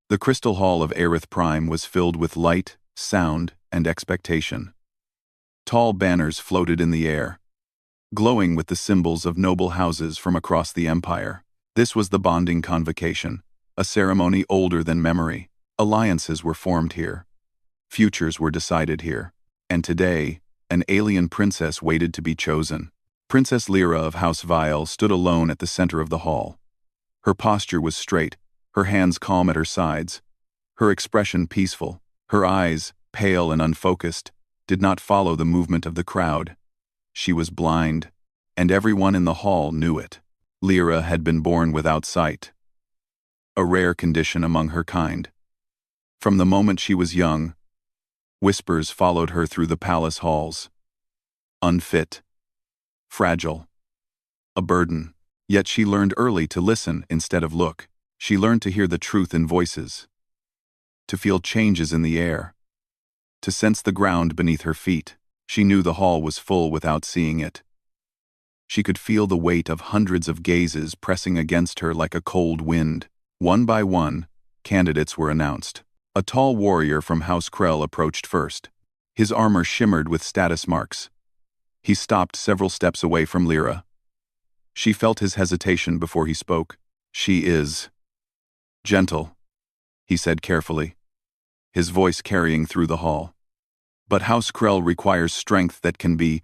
The crystal hall of Aerith Prime was filled with light, sound, and expectation. Tall banners floated in the air, glowing with the symbols of noble houses from across the empire. This was the bonding convocation, a ceremony older than memory. Alliances were formed here. Futures were decided here. And today, an alien princess waited to be chosen. Princess Lyra of House Vile stood alone at the center of the hall. Her posture was straight, her hands calm at her sides, her expression peaceful. Her eyes, pale and unfocused, did not follow the movement of the crowd. She was blind, and everyone in the hall knew it. Lyra had been born without sight, a rare condition among her kind. From the moment she was young, whispers followed her through the palace halls. Unfit, fragile, a burden. Yet she learned early to listen instead of look. She learned to hear the truth in voices, to feel changes in the air, to sense the ground beneath her feet. She knew the hall was full without seeing it. She could feel the weight of hundreds of gazes pressing against her like a cold wind. One by one, candidates were announced. A tall warrior from House Krell approached first. His armor shimmered with status marks. He stopped several steps away from Lyra. She felt his hesitation before he spoke. "She is gentle," he said carefully, his voice carrying through the hall. "But House Krell requires strength that can be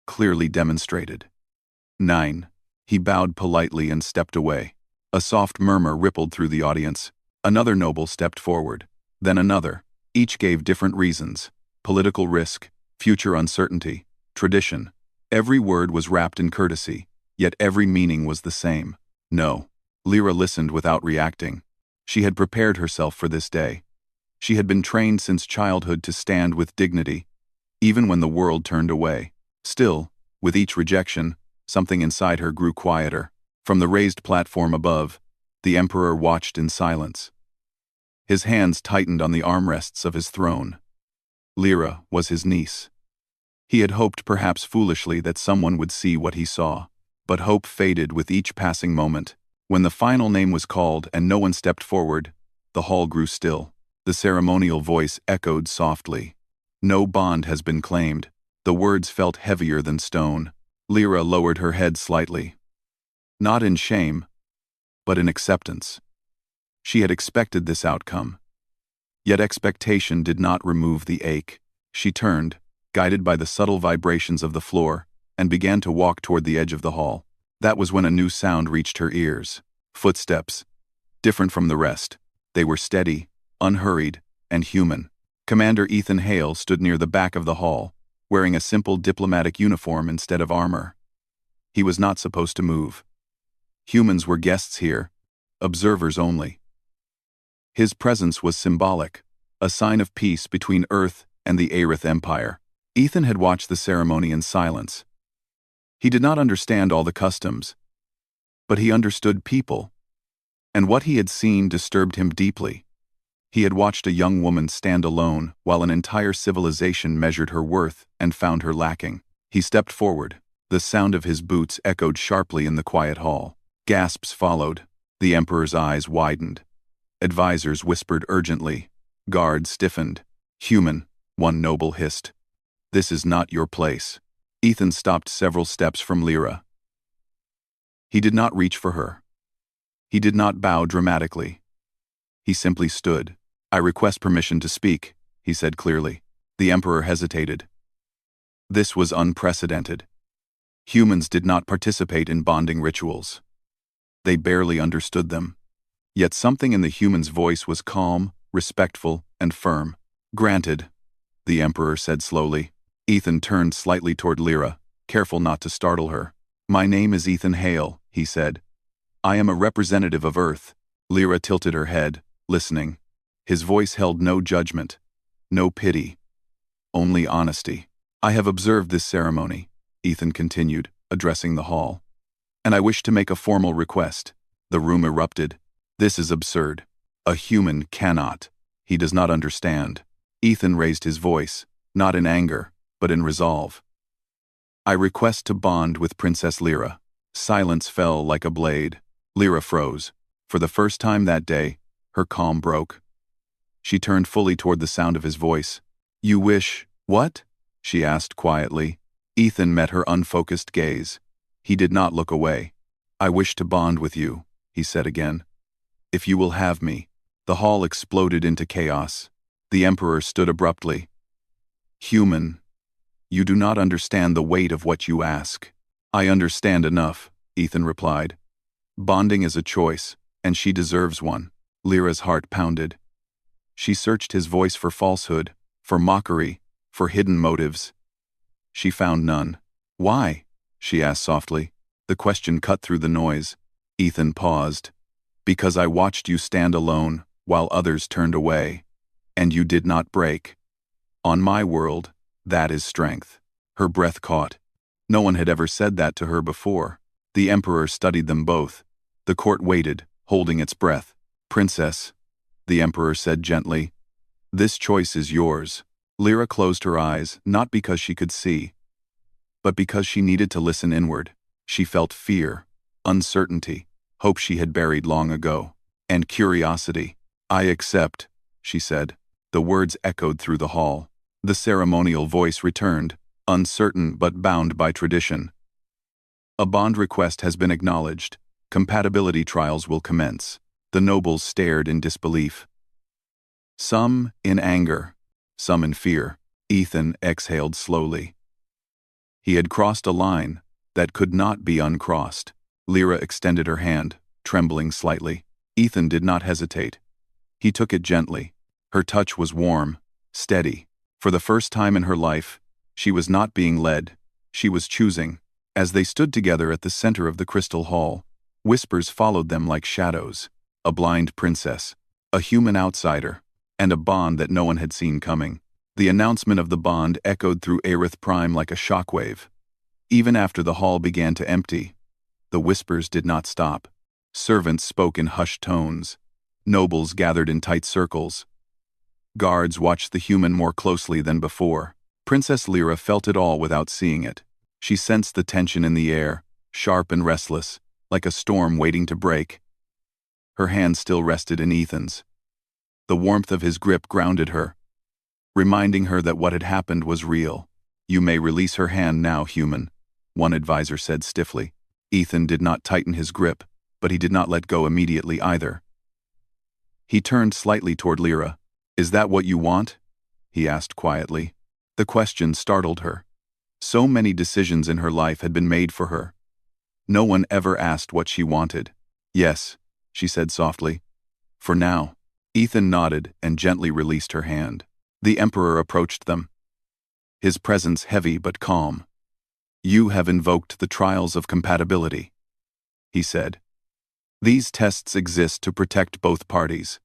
clearly demonstrated." 9. He bowed politely and stepped away. A soft murmur rippled through the audience. Another noble stepped forward, then another. Each gave different reasons: political risk, future uncertainty, tradition. Every word was wrapped in courtesy, yet every meaning was the same. No. Lyra listened without reacting. She had prepared herself for this day. She had been trained since childhood to stand with dignity, even when the world turned away. Still, with each rejection, something inside her grew quieter. From the raised platform above, the Emperor watched in silence. His hands tightened on the armrests of his throne. Lyra was his niece. He had hoped, perhaps foolishly, that someone would see what he saw. But hope faded with each passing moment. When the final name was called and no one stepped forward, the hall grew still. The ceremonial voice echoed softly. "No bond has been claimed." The words felt heavier than stone. Lyra lowered her head slightly. Not in shame, but in acceptance. She had expected this outcome. Yet expectation did not remove the ache. She turned, guided by the subtle vibrations of the floor, and began to walk toward the edge of the hall. That was when a new sound reached her ears. Footsteps. Different from the rest. They were steady, unhurried, and human. Commander Ethan Hale stood near the back of the hall, wearing a simple diplomatic uniform instead of armor. He was not supposed to move. Humans were guests here, observers only. His presence was symbolic, a sign of peace between Earth and the Aerith Empire. Ethan had watched the ceremony in silence. He did not understand all the customs, but he understood people, and what he had seen disturbed him deeply. He had watched a young woman stand alone while an entire civilization measured her worth and found her lacking. He stepped forward. The sound of his boots echoed sharply in the quiet hall. Gasps followed. The Emperor's eyes widened. Advisors whispered urgently. Guards stiffened. "Human," one noble hissed. "This is not your place." Ethan stopped several steps from Lyra. He did not reach for her. He did not bow dramatically. He simply stood. "I request permission to speak," he said clearly. The Emperor hesitated. This was unprecedented. Humans did not participate in bonding rituals. They barely understood them. Yet something in the human's voice was calm, respectful, and firm. "Granted," the Emperor said slowly. Ethan turned slightly toward Lyra, careful not to startle her. "My name is Ethan Hale," he said. "I am a representative of Earth." Lyra tilted her head, listening. His voice held no judgment, no pity, only honesty. "I have observed this ceremony," Ethan continued, addressing the hall. "And I wish to make a formal request." The room erupted. "This is absurd. A human cannot. He does not understand." Ethan raised his voice, not in anger, but in resolve. "I request to bond with Princess Lyra." Silence fell like a blade. Lyra froze. For the first time that day, Her calm broke. She turned fully toward the sound of his voice. "You wish, what?" she asked quietly. Ethan met her unfocused gaze. He did not look away. "I wish to bond with you," he said again. "If you will have me." The hall exploded into chaos. The Emperor stood abruptly. "Human, you do not understand the weight of what you ask." "I understand enough," Ethan replied. "Bonding is a choice, and she deserves one." Lyra's heart pounded. She searched his voice for falsehood, for mockery, for hidden motives. She found none. "Why?" she asked softly. The question cut through the noise. Ethan paused. "Because I watched you stand alone, while others turned away. And you did not break. On my world, that is strength." Her breath caught. No one had ever said that to her before. The Emperor studied them both. The court waited, holding its breath. "Princess," the Emperor said gently, "this choice is yours." Lyra closed her eyes, not because she could see, but because she needed to listen inward. She felt fear, uncertainty, hope she had buried long ago, and curiosity. "I accept," she said. The words echoed through the hall. The ceremonial voice returned, uncertain but bound by tradition. "A bond request has been acknowledged. Compatibility trials will commence." The nobles stared in disbelief. Some in anger, some in fear. Ethan exhaled slowly. He had crossed a line that could not be uncrossed. Lyra extended her hand, trembling slightly. Ethan did not hesitate. He took it gently. Her touch was warm, steady. For the first time in her life, she was not being led, she was choosing. As they stood together at the center of the crystal hall, whispers followed them like shadows. A blind princess, a human outsider, and a bond that no one had seen coming. The announcement of the bond echoed through AlienThe Prime like a shockwave. Even after the hall began to empty, the whispers did not stop. Servants spoke in hushed tones. Nobles gathered in tight circles. Guards watched the human more closely than before. Princess Lyra felt it all without seeing it. She sensed the tension in the air, sharp and restless, like a storm waiting to break. Her hand still rested in Ethan's. The warmth of his grip grounded her, reminding her that what had happened was real. "You may release her hand now, human," one advisor said stiffly. Ethan did not tighten his grip, but he did not let go immediately either. He turned slightly toward Lyra. "Is that what you want?" he asked quietly. The question startled her. So many decisions in her life had been made for her. No one ever asked what she wanted. "Yes," she said softly. "For now." Ethan nodded and gently released her hand. The Emperor approached them, his presence heavy but calm. "You have invoked the trials of compatibility," he said. "These tests exist to protect both parties.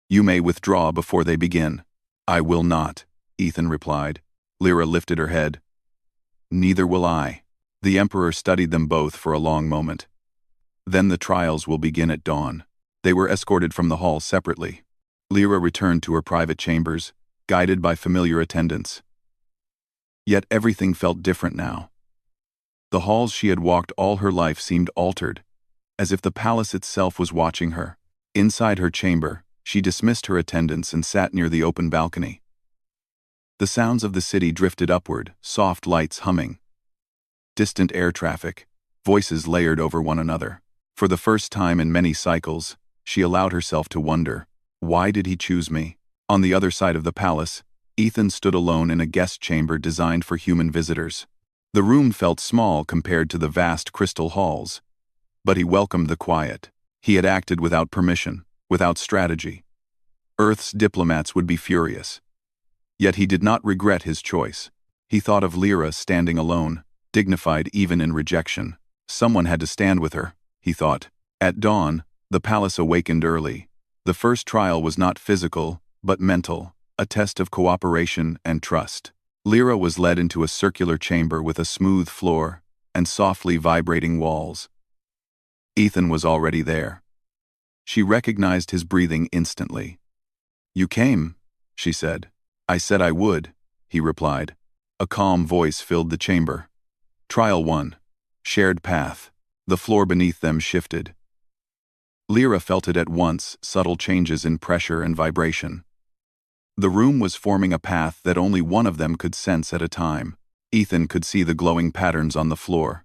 You may withdraw before they begin." "I will not," Ethan replied. Lyra lifted her head. "Neither will I." The Emperor studied them both for a long moment. "Then the trials will begin at dawn." They were escorted from the hall separately. Lyra returned to her private chambers, guided by familiar attendants. Yet everything felt different now. The halls she had walked all her life seemed altered, as if the palace itself was watching her. Inside her chamber, she dismissed her attendants and sat near the open balcony. The sounds of the city drifted upward, soft lights humming. Distant air traffic, voices layered over one another. For the first time in many cycles, she allowed herself to wonder, why did he choose me? On the other side of the palace, Ethan stood alone in a guest chamber designed for human visitors. The room felt small compared to the vast crystal halls, but he welcomed the quiet. He had acted without permission, without strategy. Earth's diplomats would be furious. Yet he did not regret his choice. He thought of Lyra standing alone, dignified even in rejection. Someone had to stand with her, he thought. At dawn, the palace awakened early. The first trial was not physical, but mental, a test of cooperation and trust. Lyra was led into a circular chamber with a smooth floor and softly vibrating walls. Ethan was already there. She recognized his breathing instantly. "You came," she said. "I said I would," he replied. A calm voice filled the chamber. Trial 1. Shared path. The floor beneath them shifted. Lyra felt it at once, subtle changes in pressure and vibration. The room was forming a path that only one of them could sense at a time. Ethan could see the glowing patterns on the floor.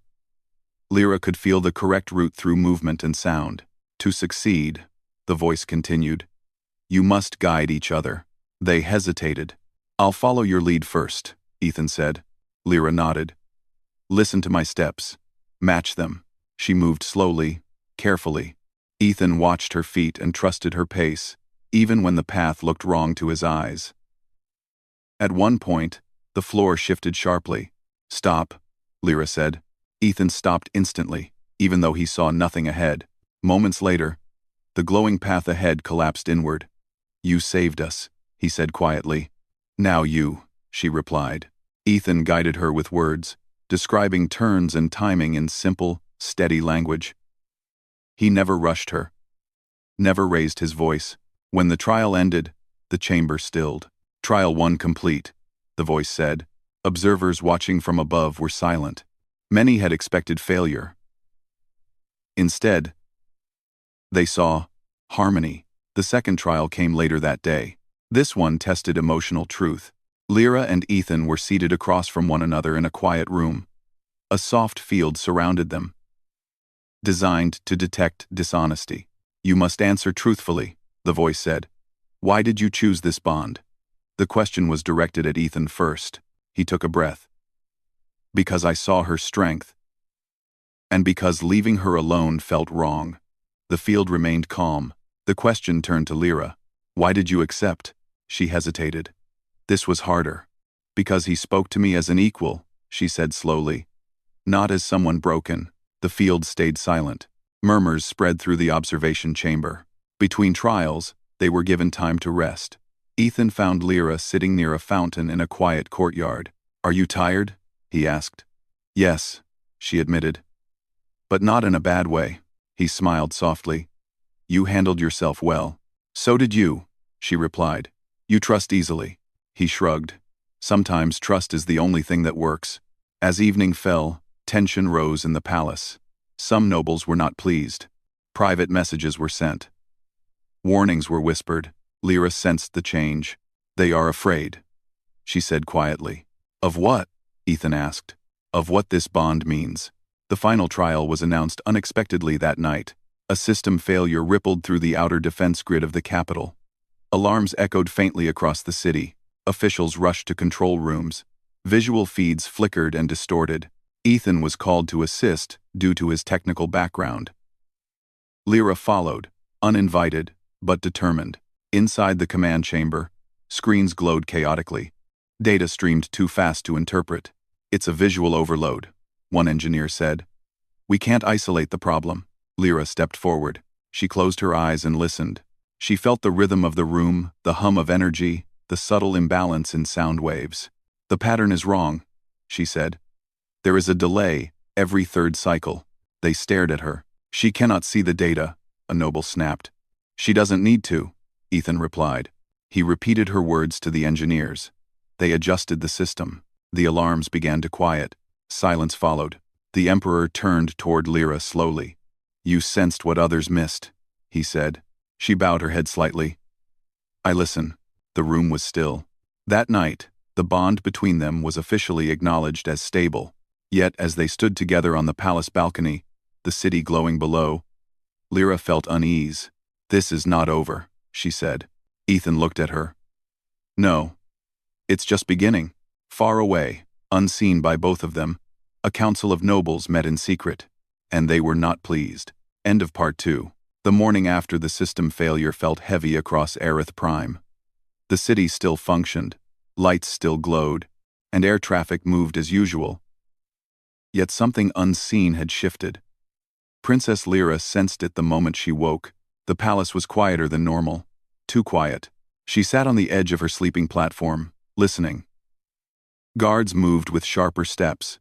Lyra could feel the correct route through movement and sound. To succeed, the voice continued, you must guide each other. They hesitated. I'll follow your lead first, Ethan said. Lyra nodded. Listen to my steps. Match them. She moved slowly, carefully. Ethan watched her feet and trusted her pace, even when the path looked wrong to his eyes. At one point, the floor shifted sharply. Stop, Lyra said. Ethan stopped instantly, even though he saw nothing ahead. Moments later, the glowing path ahead collapsed inward. You saved us, he said quietly. Now you, she replied. Ethan guided her with words, describing turns and timing in simple, steady language. He never rushed her, never raised his voice. When the trial ended, the chamber stilled. Trial 1 complete, the voice said. Observers watching from above were silent. Many had expected failure. Instead, they saw harmony. The second trial came later that day. This one tested emotional truth. Lyra and Ethan were seated across from one another in a quiet room. A soft field surrounded them, designed to detect dishonesty. You must answer truthfully, the voice said. Why did you choose this bond? The question was directed at Ethan first. He took a breath. Because I saw her strength, and because leaving her alone felt wrong. The field remained calm. The question turned to Lyra. Why did you accept? She hesitated. This was harder. Because he spoke to me as an equal, she said slowly. Not as someone broken. The field stayed silent. Murmurs spread through the observation chamber. Between trials, they were given time to rest. Ethan found Lyra sitting near a fountain in a quiet courtyard. Are you tired? He asked. Yes, she admitted. But not in a bad way. He smiled softly. You handled yourself well. So did you, she replied. You trust easily. He shrugged. Sometimes trust is the only thing that works. As evening fell, tension rose in the palace. Some nobles were not pleased. Private messages were sent. Warnings were whispered. Lyra sensed the change. They are afraid, she said quietly. Of what? Ethan asked. Of what this bond means. The final trial was announced unexpectedly that night. A system failure rippled through the outer defense grid of the capital. Alarms echoed faintly across the city. Officials rushed to control rooms. Visual feeds flickered and distorted. Ethan was called to assist due to his technical background. Lyra followed, uninvited, but determined. Inside the command chamber, screens glowed chaotically. Data streamed too fast to interpret. It's a visual overload, one engineer said. We can't isolate the problem. Lyra stepped forward. She closed her eyes and listened. She felt the rhythm of the room, the hum of energy, the subtle imbalance in sound waves. The pattern is wrong, she said. There is a delay every third cycle. They stared at her. She cannot see the data, a noble snapped. She doesn't need to, Ethan replied. He repeated her words to the engineers. They adjusted the system. The alarms began to quiet. Silence followed. The Emperor turned toward Lyra slowly. You sensed what others missed, he said. She bowed her head slightly. I listen. The room was still. That night, the bond between them was officially acknowledged as stable. Yet as they stood together on the palace balcony, the city glowing below, Lyra felt unease. This is not over, she said. Ethan looked at her. No. It's just beginning. Far away, unseen by both of them, a council of nobles met in secret, and they were not pleased. End of part 2. The morning after the system failure felt heavy across Aerith Prime. The city still functioned, lights still glowed, and air traffic moved as usual. Yet something unseen had shifted. Princess Lyra sensed it the moment she woke. The palace was quieter than normal. Too quiet. She sat on the edge of her sleeping platform, listening. Guards moved with sharper steps.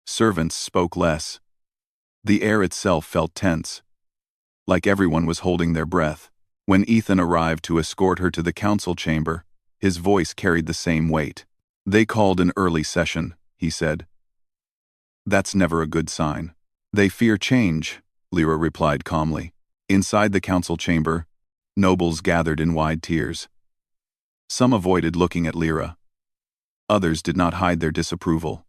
Servants spoke less. The air itself felt tense, like everyone was holding their breath. When Ethan arrived to escort her to the council chamber, his voice carried the same weight. They called an early session, he said. That's never a good sign. They fear change, Lyra replied calmly. Inside the council chamber, nobles gathered in wide tiers. Some avoided looking at Lyra. Others did not hide their disapproval.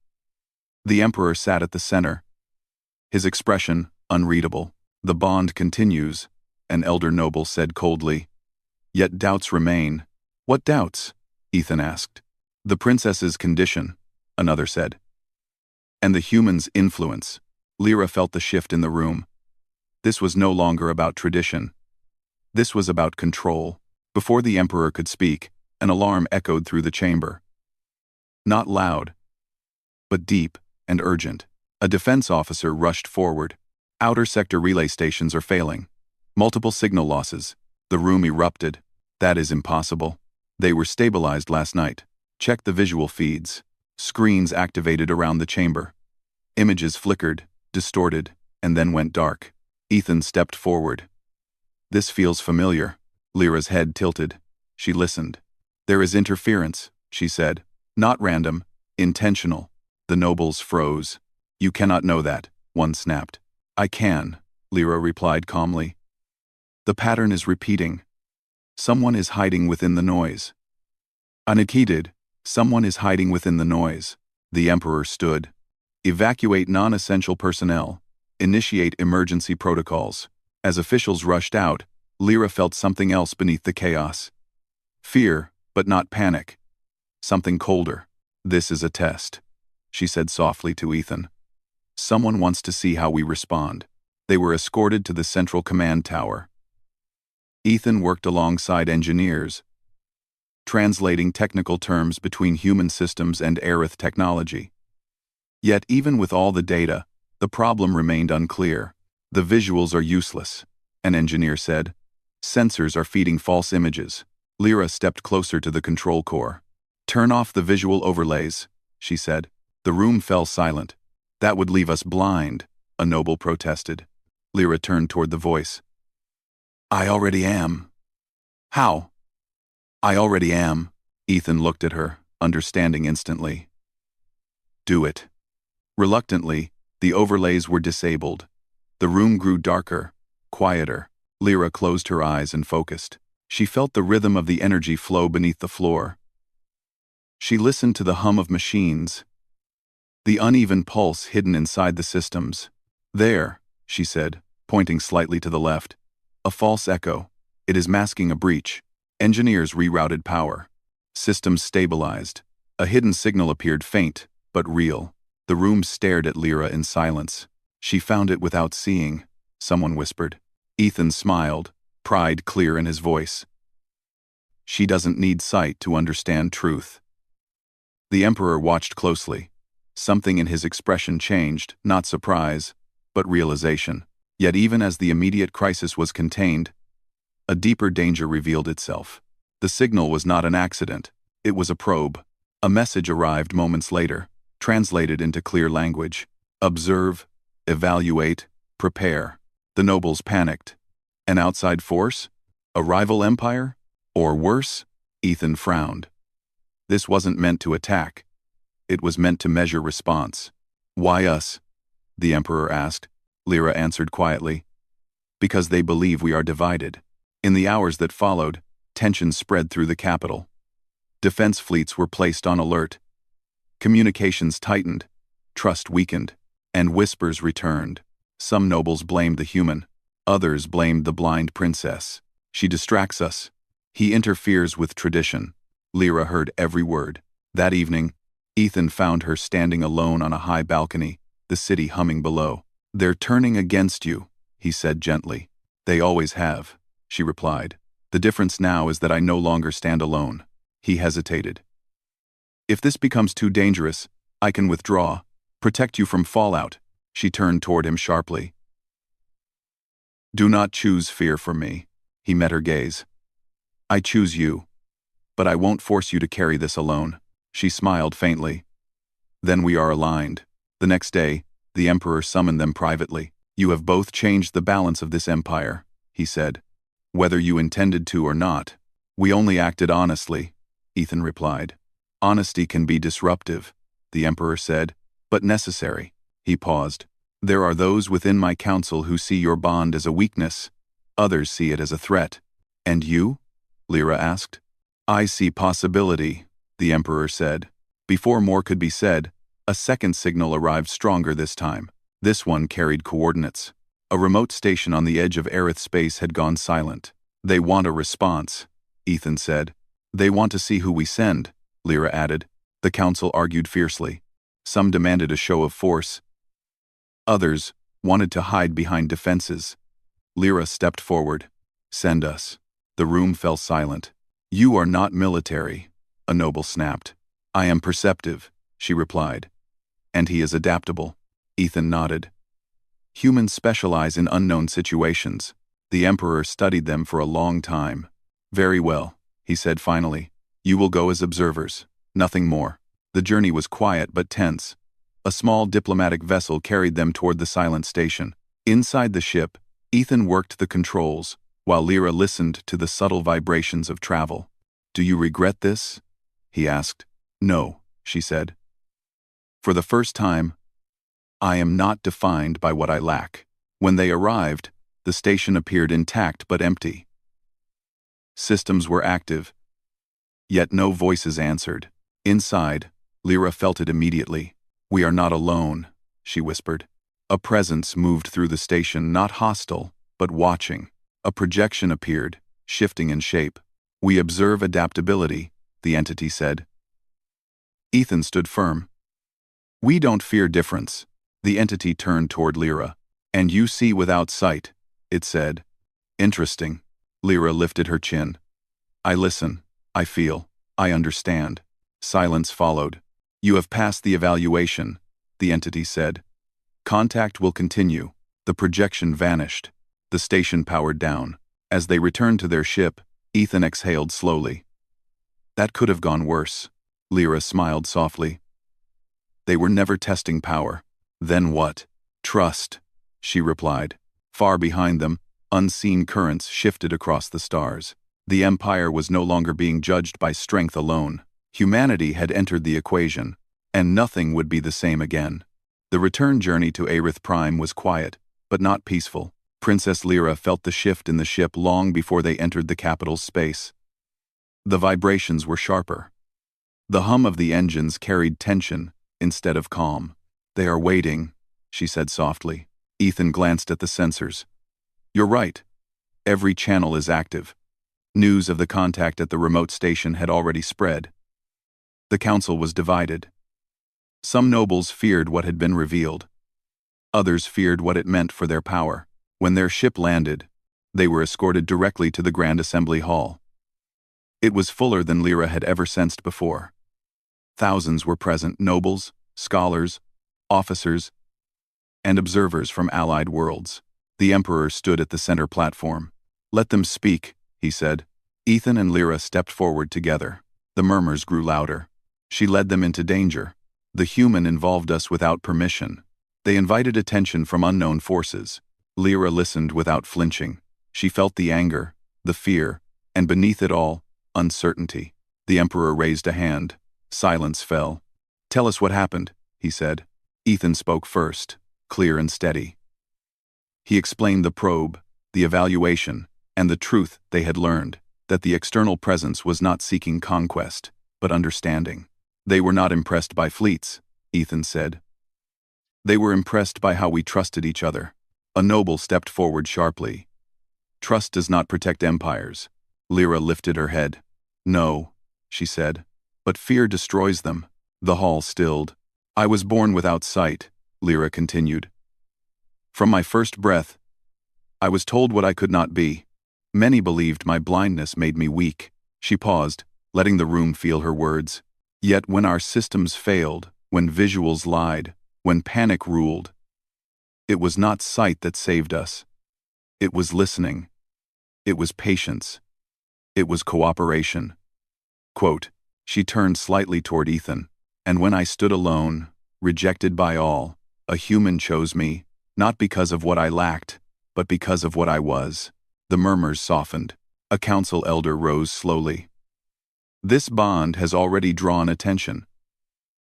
The emperor sat at the center, his expression unreadable. "The bond continues," an elder noble said coldly. "Yet doubts remain." "What doubts?" Ethan asked. "The princess's condition," another said. "And the human's influence." Lyra felt the shift in the room. This was no longer about tradition. This was about control. Before the emperor could speak, an alarm echoed through the chamber. Not loud, but deep and urgent. A defense officer rushed forward. "Outer sector relay stations are failing. Multiple signal losses." The room erupted. "That is impossible. They were stabilized last night. Check the visual feeds." Screens activated around the chamber. Images flickered, distorted, and then went dark. Ethan stepped forward. "This feels familiar." Lyra's head tilted. She listened. "There is interference," she said. "Not random, intentional." The nobles froze. "You cannot know that," one snapped. "I can," Lyra replied calmly. "The pattern is repeating. Someone is hiding within the noise." Unheeded, someone is hiding within the noise. The emperor stood. "Evacuate non-essential personnel. Initiate emergency protocols." As officials rushed out, Lyra felt something else beneath the chaos. Fear, but not panic. Something colder. "This is a test," she said softly to Ethan. "Someone wants to see how we respond." They were escorted to the central command tower. Ethan worked alongside engineers, translating technical terms between human systems and Aerith technology. Yet even with all the data, the problem remained unclear. "The visuals are useless," an engineer said. "Sensors are feeding false images." Lyra stepped closer to the control core. "Turn off the visual overlays," she said. The room fell silent. "That would leave us blind," a noble protested. Lyra turned toward the voice. "I already am." "How?" "I already am." Ethan looked at her, understanding instantly. "Do it." Reluctantly, the overlays were disabled. The room grew darker, quieter. Lyra closed her eyes and focused. She felt the rhythm of the energy flow beneath the floor. She listened to the hum of machines, the uneven pulse hidden inside the systems. "There," she said, pointing slightly to the left. "A false echo. It is masking a breach." Engineers rerouted power. Systems stabilized. A hidden signal appeared, faint, but real. The room stared at Lyra in silence. "She found it without seeing," someone whispered. Ethan smiled, pride clear in his voice. "She doesn't need sight to understand truth." The emperor watched closely. Something in his expression changed, not surprise, but realization. Yet even as the immediate crisis was contained, a deeper danger revealed itself. The signal was not an accident. It was a probe. A message arrived moments later, translated into clear language. "Observe, evaluate, prepare." The nobles panicked. An outside force? A rival empire? Or worse? Ethan frowned. This wasn't meant to attack. It was meant to measure response. "Why us?" the emperor asked. Lyra answered quietly. "Because they believe we are divided." In the hours that followed, tension spread through the capital. Defense fleets were placed on alert. Communications tightened, trust weakened, and whispers returned. Some nobles blamed the human. Others blamed the blind princess. "She distracts us. He interferes with tradition." Lyra heard every word. That evening, Ethan found her standing alone on a high balcony, the city humming below. "They're turning against you," he said gently. "They always have," she replied. "The difference now is that I no longer stand alone." He hesitated. "If this becomes too dangerous, I can withdraw, protect you from fallout." She turned toward him sharply. "Do not choose fear for me." He met her gaze. "I choose you. But I won't force you to carry this alone." She smiled faintly. "Then we are aligned." The next day, the emperor summoned them privately. "You have both changed the balance of this empire," he said. "Whether you intended to or not." "We only acted honestly," Ethan replied. "Honesty can be disruptive," the emperor said, "but necessary." He paused. "There are those within my council who see your bond as a weakness, Others see it as a threat. And you? Lyra asked. I see possibility, the Emperor said. Before more could be said, a second signal arrived stronger this time. This one carried coordinates. A remote station on the edge of Aerith space had gone silent. They want a response, Ethan said. They want to see who we send, Lyra added. The council argued fiercely. Some demanded a show of force. Others wanted to hide behind defenses. Lyra stepped forward. Send us. The room fell silent. You are not military, a noble snapped. I am perceptive, she replied. And he is adaptable. Ethan nodded. Humans specialize in unknown situations. The Emperor studied them for a long time. Very well, he said finally. You will go as observers. Nothing more. The journey was quiet but tense. A small diplomatic vessel carried them toward the silent station. Inside the ship, Ethan worked the controls, while Lyra listened to the subtle vibrations of travel. Do you regret this? He asked. No, she said. For the first time, I am not defined by what I lack. When they arrived, the station appeared intact but empty. Systems were active, yet no voices answered. Inside, Lyra felt it immediately. We are not alone, she whispered. A presence moved through the station, not hostile, but watching. A projection appeared, shifting in shape. We observe adaptability, the entity said. Ethan stood firm. We don't fear difference. The entity turned toward Lyra. And you see without sight, it said. Interesting. Lyra lifted her chin. I listen. I feel. I understand. Silence followed. You have passed the evaluation, the entity said. Contact will continue. The projection vanished. The station powered down. As they returned to their ship, Ethan exhaled slowly. That could have gone worse. Lyra smiled softly. They were never testing power. Then what? Trust, she replied. Far behind them, unseen currents shifted across the stars. The Empire was no longer being judged by strength alone. Humanity had entered the equation, and nothing would be the same again. The return journey to Aerith Prime was quiet, but not peaceful. Princess Lyra felt the shift in the ship long before they entered the capital's space. The vibrations were sharper. The hum of the engines carried tension instead of calm. They are waiting, she said softly. Ethan glanced at the sensors. You're right. Every channel is active. News of the contact at the remote station had already spread. The council was divided. Some nobles feared what had been revealed. Others feared what it meant for their power. When their ship landed, they were escorted directly to the Grand Assembly Hall. It was fuller than Lyra had ever sensed before. Thousands were present, nobles, scholars, officers, and observers from allied worlds. The Emperor stood at the center platform. Let them speak, he said. Ethan and Lyra stepped forward together. The murmurs grew louder. She led them into danger. The human involved us without permission. They invited attention from unknown forces. Lyra listened without flinching. She felt the anger, the fear, and beneath it all, uncertainty. The Emperor raised a hand. Silence fell. Tell us what happened, he said. Ethan spoke first, clear and steady. He explained the probe, the evaluation, and the truth they had learned, that the external presence was not seeking conquest, but understanding. They were not impressed by fleets, Ethan said. They were impressed by how we trusted each other. A noble stepped forward sharply. Trust does not protect empires. Lyra lifted her head. No, she said, but fear destroys them. The hall stilled. I was born without sight, Lyra continued. From my first breath, I was told what I could not be. Many believed my blindness made me weak. She paused, letting the room feel her words. Yet when our systems failed, when visuals lied, when panic ruled, it was not sight that saved us. It was listening. It was patience. It was cooperation. Quote, she turned slightly toward Ethan. And when I stood alone, rejected by all, a human chose me, not because of what I lacked, but because of what I was. The murmurs softened. A council elder rose slowly. This bond has already drawn attention.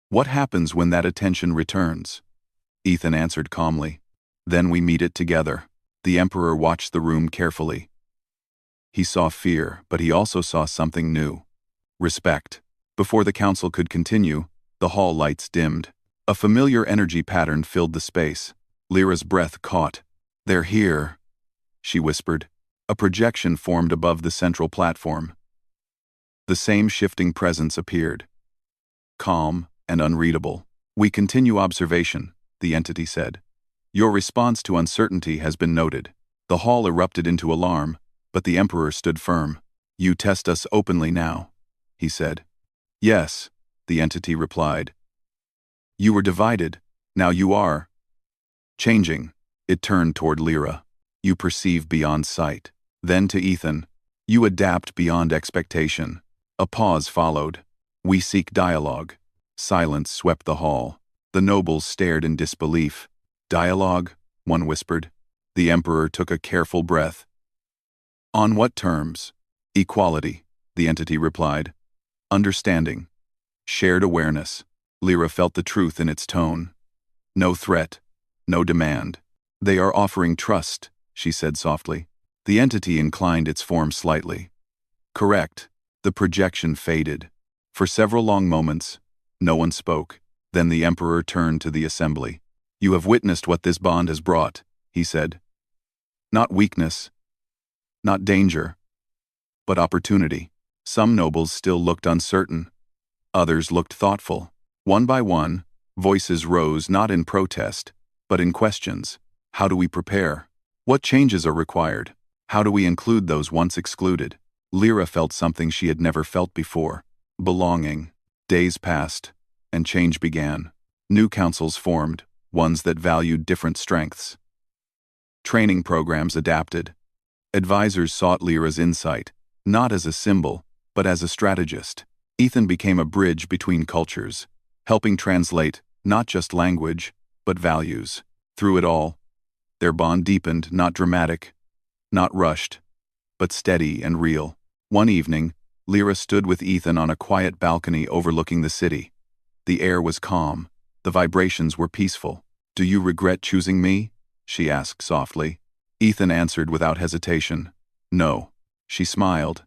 What happens when that attention returns? Ethan answered calmly. Then we meet it together. The Emperor watched the room carefully. He saw fear, but he also saw something new. Respect. Before the council could continue, the hall lights dimmed. A familiar energy pattern filled the space. Lyra's breath caught. "They're here," she whispered. A projection formed above the central platform. The same shifting presence appeared. Calm and unreadable. "We continue observation," the entity said. "Your response to uncertainty has been noted." The hall erupted into alarm, but the Emperor stood firm. "You test us openly now," he said. "Yes," the entity replied. "You were divided, now you are changing." It turned toward Lyra. "You perceive beyond sight." Then to Ethan. "You adapt beyond expectation." A pause followed. "We seek dialogue." Silence swept the hall. The nobles stared in disbelief. "Dialogue?" one whispered. The Emperor took a careful breath. "On what terms?" "Equality," the entity replied. "Understanding. Shared awareness." Lyra felt the truth in its tone. "No threat. No demand. They are offering trust," she said softly. The entity inclined its form slightly. "Correct." The projection faded. For several long moments, no one spoke. Then the Emperor turned to the assembly. "You have witnessed what this bond has brought," he said. "Not weakness, not danger, but opportunity." Some nobles still looked uncertain. Others looked thoughtful. One by one, voices rose not in protest, but in questions. How do we prepare? What changes are required? How do we include those once excluded? Lyra felt something she had never felt before. Belonging. Days passed, and change began. New councils formed, ones that valued different strengths. Training programs adapted. Advisors sought Lyra's insight, not as a symbol, but as a strategist. Ethan became a bridge between cultures, helping translate not just language, but values. Through it all, their bond deepened, not dramatic, not rushed, but steady and real. One evening, Lyra stood with Ethan on a quiet balcony overlooking the city. The air was calm. The vibrations were peaceful. "Do you regret choosing me?" she asked softly. Ethan answered without hesitation. "No." She smiled.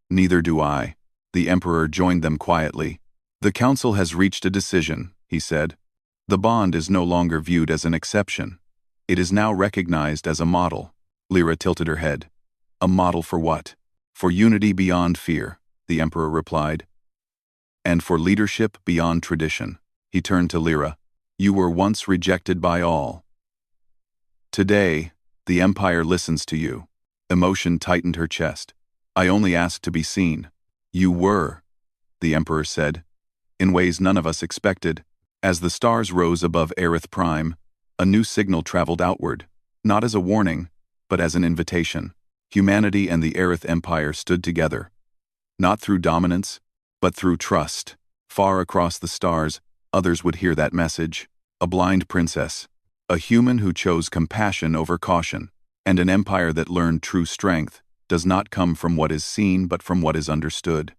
"Neither do I." The Emperor joined them quietly. "The council has reached a decision," he said. "The bond is no longer viewed as an exception. It is now recognized as a model." Lyra tilted her head. "A model for what?" "For unity beyond fear," the Emperor replied. "And for leadership beyond tradition." He turned to Lyra. "You were once rejected by all. Today, the Empire listens to you." Emotion tightened her chest. "I only asked to be seen." "You were," the Emperor said, "in ways none of us expected." As the stars rose above Aerith Prime, a new signal traveled outward, not as a warning, but as an invitation. Humanity and the Aerith Empire stood together, not through dominance, but through trust. Far across the stars, others would hear that message. A blind princess, a human who chose compassion over caution, and an empire that learned true strength does not come from what is seen but from what is understood.